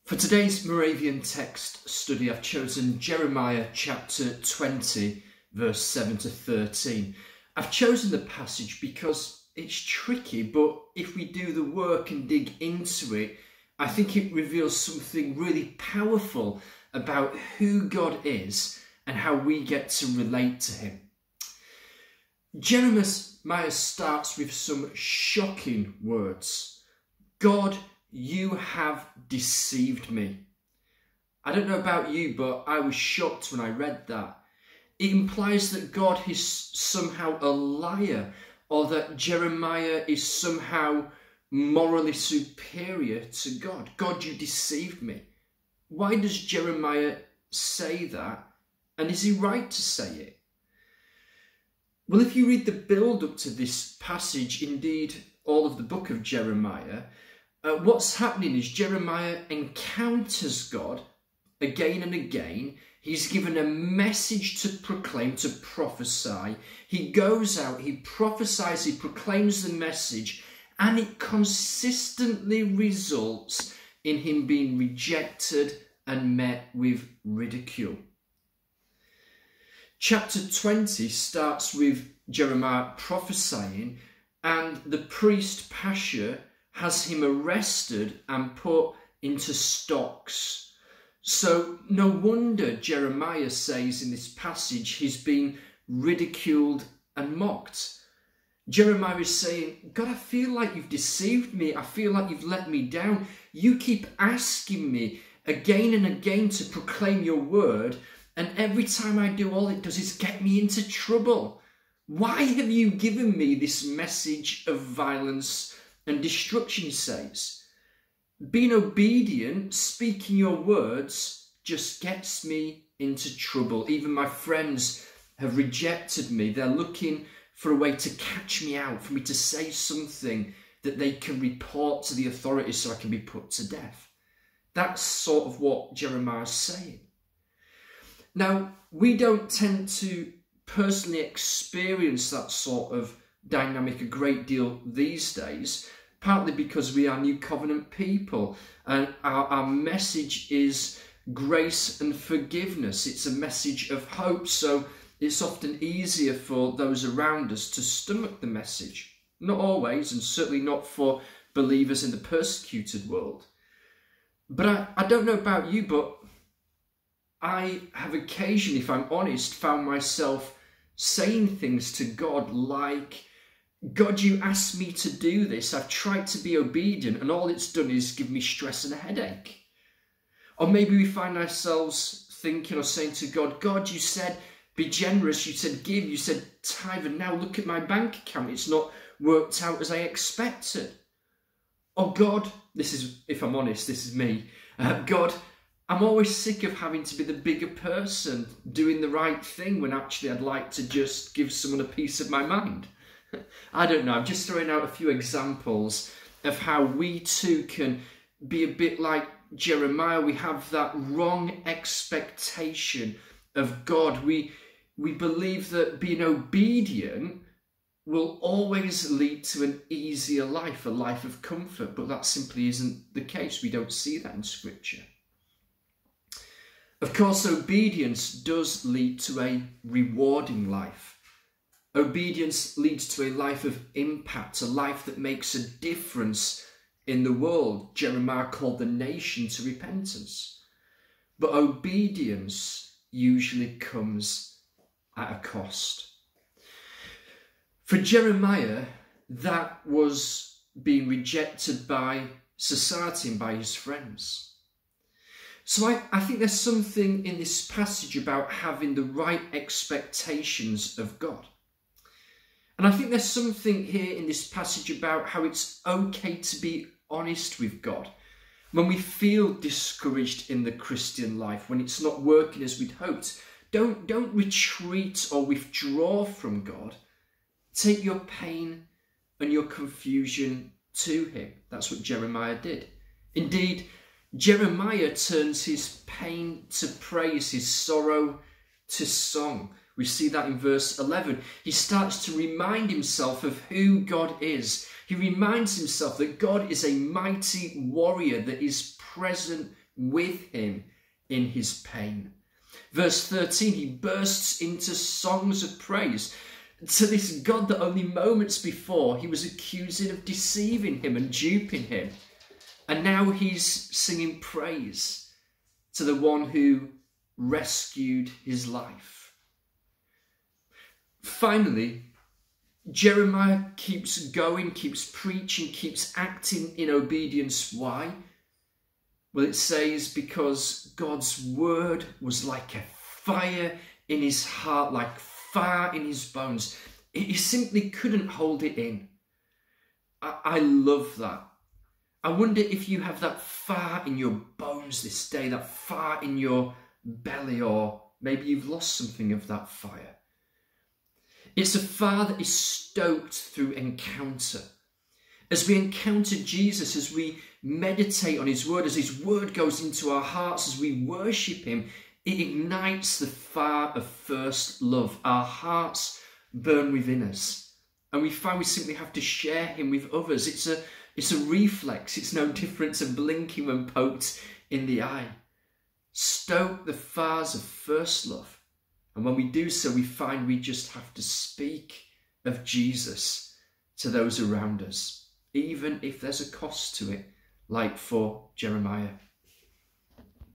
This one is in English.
For today's Moravian text study, I've chosen Jeremiah chapter 20, verse 7 to 13. I've chosen the passage because it's tricky, but if we do the work and dig into it, I think it reveals something really powerful about who God is and how we get to relate to him. Jeremiah starts with some shocking words. God, you have deceived me. I don't know about you, but I was shocked when I read that. It implies that God is somehow a liar, or that Jeremiah is somehow morally superior to God. God, you deceived me. Why does Jeremiah say that? And is he right to say it? Well, if you read the build-up to this passage, indeed all of the book of Jeremiah, what's happening is Jeremiah encounters God again and again. He's given a message to proclaim, to prophesy. He goes out, he prophesies, he proclaims the message, and it consistently results in him being rejected and met with ridicule. Chapter 20 starts with Jeremiah prophesying, and the priest Pasha has him arrested and put into stocks. So no wonder Jeremiah says in this passage he's been ridiculed and mocked. Jeremiah is saying, God, I feel like you've deceived me. I feel like you've let me down. You keep asking me again and again to proclaim your word, and every time I do, all it does is get me into trouble. Why have you given me this message of violence and destruction, he says? Being obedient, speaking your words, just gets me into trouble. Even my friends have rejected me. They're looking for a way to catch me out, for me to say something that they can report to the authorities so I can be put to death. That's sort of what Jeremiah's saying. Now, we don't tend to personally experience that sort of dynamic a great deal these days, partly because we are New Covenant people and our message is grace and forgiveness. It's a message of hope, so it's often easier for those around us to stomach the message. Not always, and certainly not for believers in the persecuted world. But I don't know about you, but I have occasionally, if I'm honest, found myself saying things to God like, God, you asked me to do this. I've tried to be obedient and all it's done is give me stress and a headache. Or maybe we find ourselves thinking or saying to God, God, you said be generous, you said give, you said tithe, and now look at my bank account. It's not worked out as I expected. Or God, this is, if I'm honest, this is me. God, I'm always sick of having to be the bigger person, doing the right thing when actually I'd like to just give someone a piece of my mind. I don't know, I'm just throwing out a few examples of how we too can be a bit like Jeremiah. We have that wrong expectation of God. We believe that being obedient will always lead to an easier life, a life of comfort, but that simply isn't the case. We don't see that in Scripture. Of course, obedience does lead to a rewarding life. Obedience leads to a life of impact, a life that makes a difference in the world. Jeremiah called the nation to repentance. But obedience usually comes at a cost. For Jeremiah, that was being rejected by society and by his friends. So I think there's something in this passage about having the right expectations of God. And I think there's something here in this passage about how it's okay to be honest with God. When we feel discouraged in the Christian life, when it's not working as we'd hoped, don't retreat or withdraw from God. Take your pain and your confusion to him. That's what Jeremiah did. Indeed, Jeremiah turns his pain to praise, his sorrow to song. We see that in verse 11. He starts to remind himself of who God is. He reminds himself that God is a mighty warrior that is present with him in his pain. Verse 13, he bursts into songs of praise to this God that only moments before he was accusing of deceiving him and duping him. And now he's singing praise to the one who rescued his life. Finally, Jeremiah keeps going, keeps preaching, keeps acting in obedience. Why? Well, it says because God's word was like a fire in his heart, like fire in his bones. He simply couldn't hold it in. I love that. I wonder if you have that fire in your bones this day, that fire in your belly, or maybe you've lost something of that fire. It's a fire that is stoked through encounter. As we encounter Jesus, as we meditate on his word, as his word goes into our hearts, as we worship him, it ignites the fire of first love. Our hearts burn within us. And we find we simply have to share him with others. It's a reflex. It's no different to blinking when poked in the eye. Stoke the fires of first love. And when we do so, we find we just have to speak of Jesus to those around us, even if there's a cost to it, like for Jeremiah.